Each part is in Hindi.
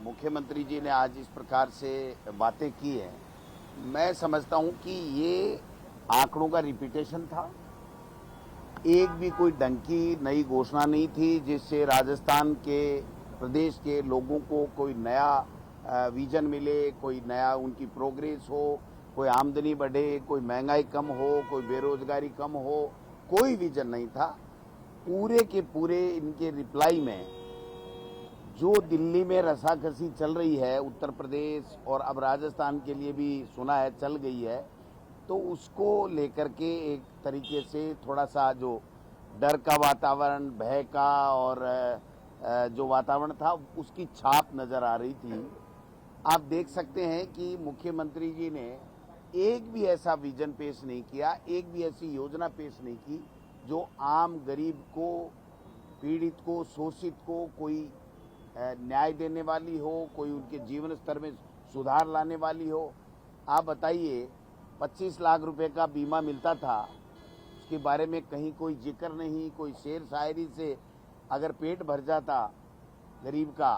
मुख्यमंत्री जी ने आज इस प्रकार से बातें की हैं, मैं समझता हूं कि ये आंकड़ों का रिपीटेशन था। एक भी कोई ढंग की नई घोषणा नहीं थी जिससे राजस्थान के प्रदेश के लोगों को कोई नया विजन मिले, कोई नया उनकी प्रोग्रेस हो, कोई आमदनी बढ़े, कोई महंगाई कम हो, कोई बेरोजगारी कम हो, कोई विजन नहीं था। पूरे के पूरे इनके रिप्लाई में जो दिल्ली में रसाकसी चल रही है, उत्तर प्रदेश और अब राजस्थान के लिए भी सुना है चल गई है, तो उसको लेकर के एक तरीके से थोड़ा सा जो डर का वातावरण, भय का और जो वातावरण था उसकी छाप नजर आ रही थी। आप देख सकते हैं कि मुख्यमंत्री जी ने एक भी ऐसा विजन पेश नहीं किया, एक भी ऐसी योजना पेश नहीं की जो आम गरीब को, पीड़ित को, शोषित को कोई न्याय देने वाली हो, कोई उनके जीवन स्तर में सुधार लाने वाली हो। आप बताइए, 25 लाख रुपए का बीमा मिलता था, उसके बारे में कहीं कोई जिक्र नहीं, कोई शेर शायरी से अगर पेट भर जाता गरीब का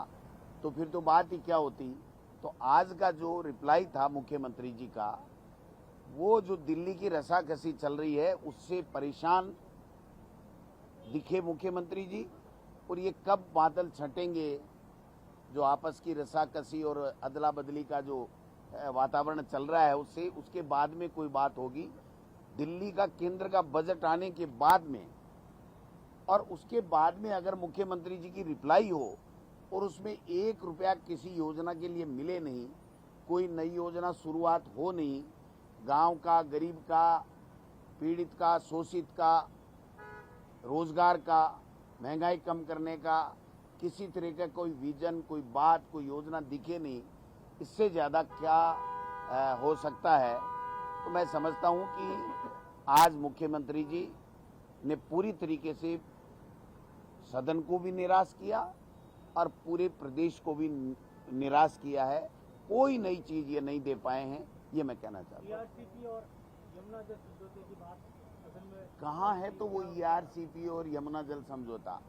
तो फिर तो बात ही क्या होती। तो आज का जो रिप्लाई था मुख्यमंत्री जी का, वो जो दिल्ली की रसाकसी चल रही है उससे परेशान दिखे मुख्यमंत्री जी। और ये कब बादल छटेंगे, जो आपस की रसाकसी और अदला बदली का जो वातावरण चल रहा है उससे, उसके बाद में कोई बात होगी। दिल्ली का केंद्र का बजट आने के बाद में और उसके बाद में अगर मुख्यमंत्री जी की रिप्लाई हो और उसमें 1 रुपया किसी योजना के लिए मिले नहीं, कोई नई योजना शुरुआत हो नहीं, गांव का, गरीब का, पीड़ित का, शोषित का, रोजगार का, महंगाई कम करने का किसी तरह का कोई विजन, कोई बात, कोई योजना दिखे नहीं, इससे ज्यादा क्या हो सकता है। तो मैं समझता हूं कि आज मुख्यमंत्री जी ने पूरी तरीके से सदन को भी निराश किया और पूरे प्रदेश को भी निराश किया है। कोई नई चीज ये नहीं दे पाए हैं, ये मैं कहना चाहता हूँ। ईआरसीपी और यमुना जल समझौते की बात असल में कहाँ है तो वो ईआरसीपी और यमुना जल समझौता।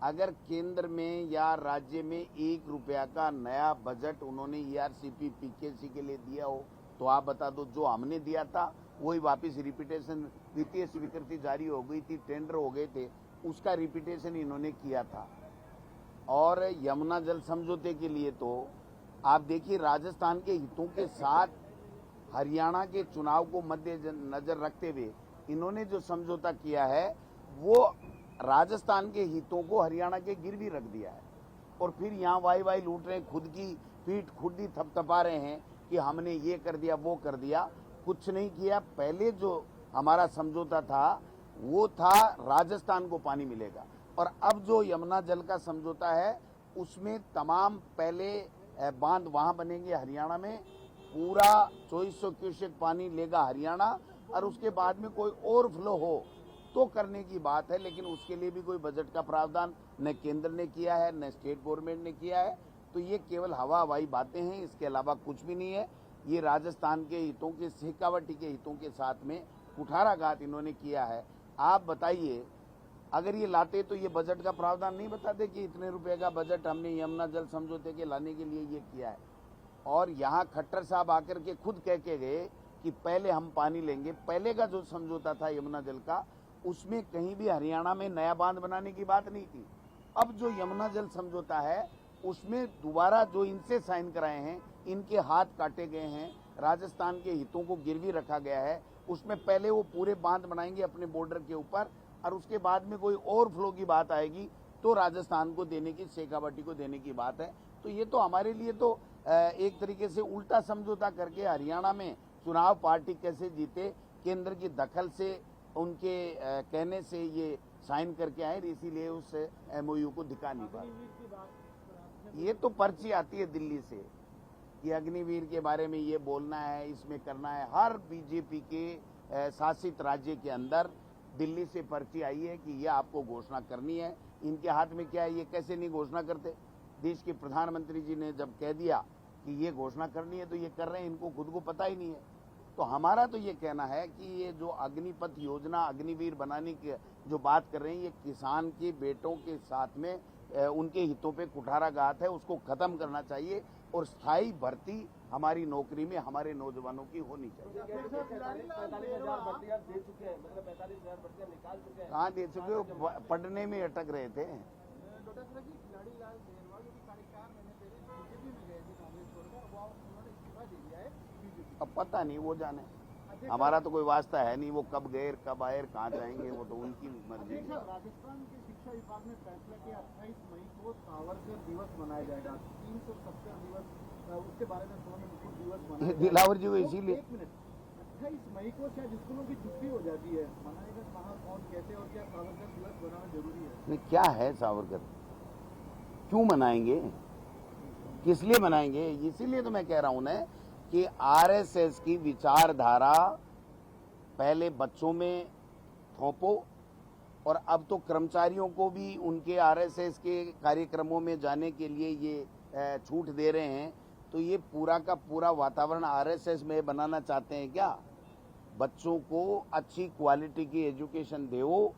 अगर केंद्र में या राज्य में 1 रुपया का नया बजट उन्होंने ईआरसीपी पीकेसी के लिए दिया हो तो आप बता दो। जो हमने दिया था वही वापस रिपीटेशन, वित्तीय स्वीकृति जारी हो गई थी, टेंडर हो गए थे, उसका रिपीटेशन इन्होंने किया था। और यमुना जल समझौते के लिए तो आप देखिए, राजस्थान के हितों के साथ हरियाणा के चुनाव को मद्देनजर रखते हुए इन्होंने जो समझौता किया है वो राजस्थान के हितों को हरियाणा के गिरवी रख दिया है। और फिर यहाँ वाई लूट रहे हैं, खुद की पीठ खुद ही थपथपा रहे हैं कि हमने ये कर दिया, वो कर दिया। कुछ नहीं किया। पहले जो हमारा समझौता था वो था राजस्थान को पानी मिलेगा, और अब जो यमुना जल का समझौता है उसमें तमाम पहले बांध वहां बनेंगे हरियाणा में, पूरा 2400 क्यूसेक पानी लेगा हरियाणा, और उसके बाद में कोई ओवरफ्लो हो तो करने की बात है। लेकिन उसके लिए भी कोई बजट का प्रावधान न केंद्र ने किया है न स्टेट गवर्नमेंट ने किया है। तो ये केवल हवाई बातें हैं, इसके अलावा कुछ भी नहीं है। ये राजस्थान के हितों के, शेखावटी के हितों के साथ में कुठाराघात इन्होंने किया है। आप बताइए, अगर ये लाते तो ये बजट का प्रावधान नहीं बताते कि इतने रुपए का बजट हमने यमुना जल समझौते के लाने के लिए ये किया है। और यहाँ खट्टर साहब आकर के खुद कह के गए कि पहले हम पानी लेंगे। पहले का जो समझौता था यमुना जल का, उसमें कहीं भी हरियाणा में नया बांध बनाने की बात नहीं थी। अब जो यमुना जल समझौता है उसमें दोबारा जो इनसे साइन कराए हैं, इनके हाथ काटे गए हैं, राजस्थान के हितों को गिरवी रखा गया है। उसमें पहले वो पूरे बांध बनाएंगे अपने बॉर्डर के ऊपर, और उसके बाद में कोई ओवरफ्लो की बात आएगी तो राजस्थान को देने की, शेखावटी को देने की बात है। तो ये तो हमारे लिए तो एक तरीके से उल्टा समझौता करके हरियाणा में चुनाव पार्टी कैसे जीते, केंद्र की दखल से, उनके कहने से ये साइन करके आए, इसीलिए उस एमओयू को दिखा नहीं पाए। ये तो पर्ची आती है दिल्ली से कि अग्निवीर के बारे में ये बोलना है, इसमें करना है। हर बीजेपी के शासित राज्य के अंदर दिल्ली से पर्ची आई है कि ये आपको घोषणा करनी है। इनके हाथ में क्या है, ये कैसे नहीं घोषणा करते। देश के प्रधानमंत्री जी ने जब कह दिया कि ये घोषणा करनी है तो ये कर रहे हैं, इनको खुद को पता ही नहीं है। तो हमारा तो ये कहना है कि ये जो अग्निपथ योजना, अग्निवीर बनाने की जो बात कर रहे हैं, ये किसान के बेटों के साथ में उनके हितों पे कुठाराघात है, उसको खत्म करना चाहिए और स्थायी भर्ती हमारी नौकरी में हमारे नौजवानों की होनी चाहिए। 45,000 भर्ती आप दे चुके हैं, मतलब 45,000 भर्ती आप निकाल चुके हैं। कहाँ दे चुके हो? पढ़ने में अटक रहे थे। डॉक्टर जी, खिलाड़ी लाल देरवा जो कि 4.5 महीने पहले बीजेपी में गए थे कांग्रेस छोड़कर, वो उन्होंने इस्तीफा दे दिया है बीजेपी। अब पता नहीं, वो जाने, हमारा तो कोई वास्ता है नहीं। वो कब गए, कब आए, कहाँ जाएंगे, वो तो उनकी मर्जी है। राजस्थान के शिक्षा विभाग ने फैसला किया 28 मई को सावरकर दिवस मनाया जाएगा। 370 दिवस उसके बारे में उन्होंने दिवस मनाया। दिलावर जी को इसीलिए 28 मई को शायद स्कूलों की छुट्टी हो जाती है, मनाएगा कहाँ, कौन, कैसे और क्या सावरकर दिवस मनाना जरूरी है? नहीं, क्या है सावरकर, क्यों मनाएंगे, किस लिए मनाएंगे? इसीलिए तो मैं कह रहा हूं ना कि आरएसएस की विचारधारा पहले बच्चों में थोपो और अब तो कर्मचारियों को भी उनके आरएसएस के कार्यक्रमों में जाने के लिए ये छूट दे रहे हैं। तो ये पूरा का पूरा वातावरण आरएसएस में बनाना चाहते हैं क्या? बच्चों को अच्छी क्वालिटी की एजुकेशन दो,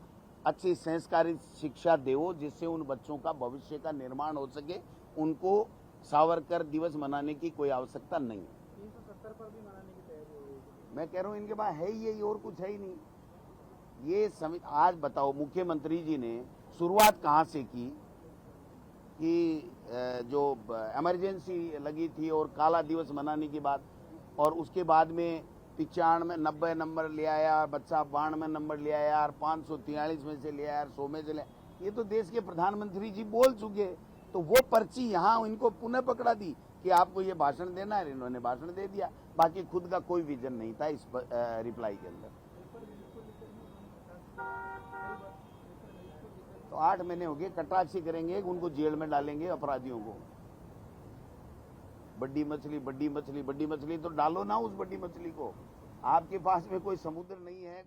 अच्छी संस्कारी शिक्षा दो, जिससे उन बच्चों का भविष्य का निर्माण हो सके। उनको सावरकर दिवस मनाने की कोई आवश्यकता नहीं। 370 पर भी मनाने की तैयारी हो रही है। मैं कह रहा हूं इनके पास है ही यही, और कुछ है ही नहीं। ये आज बताओ, मुख्यमंत्री जी ने शुरुआत कहां से की कि जो इमरजेंसी लगी थी और काला दिवस मनाने की बात, और उसके बाद में 95 90 नंबर ले आया बच्चा, 92 नंबर ले आया यार, 543 में से ले आया यार, 100 में से ले आया। ये तो देश के प्रधानमंत्री जी बोल चुके। तो वो पर्ची यहाँ इनको पुनः पकड़ा दी कि आपको ये भाषण देना है, इन्होंने भाषण दे दिया। बाकी खुद का कोई विजन नहीं था इस रिप्लाई के अंदर। तो 8 महीने हो गए, कटाक्षी करेंगे, उनको जेल में डालेंगे अपराधियों को। बड़ी मछली, बड़ी मछली, बड़ी मछली, तो डालो ना उस बड़ी मछली को। आपके पास में कोई समुद्र नहीं है।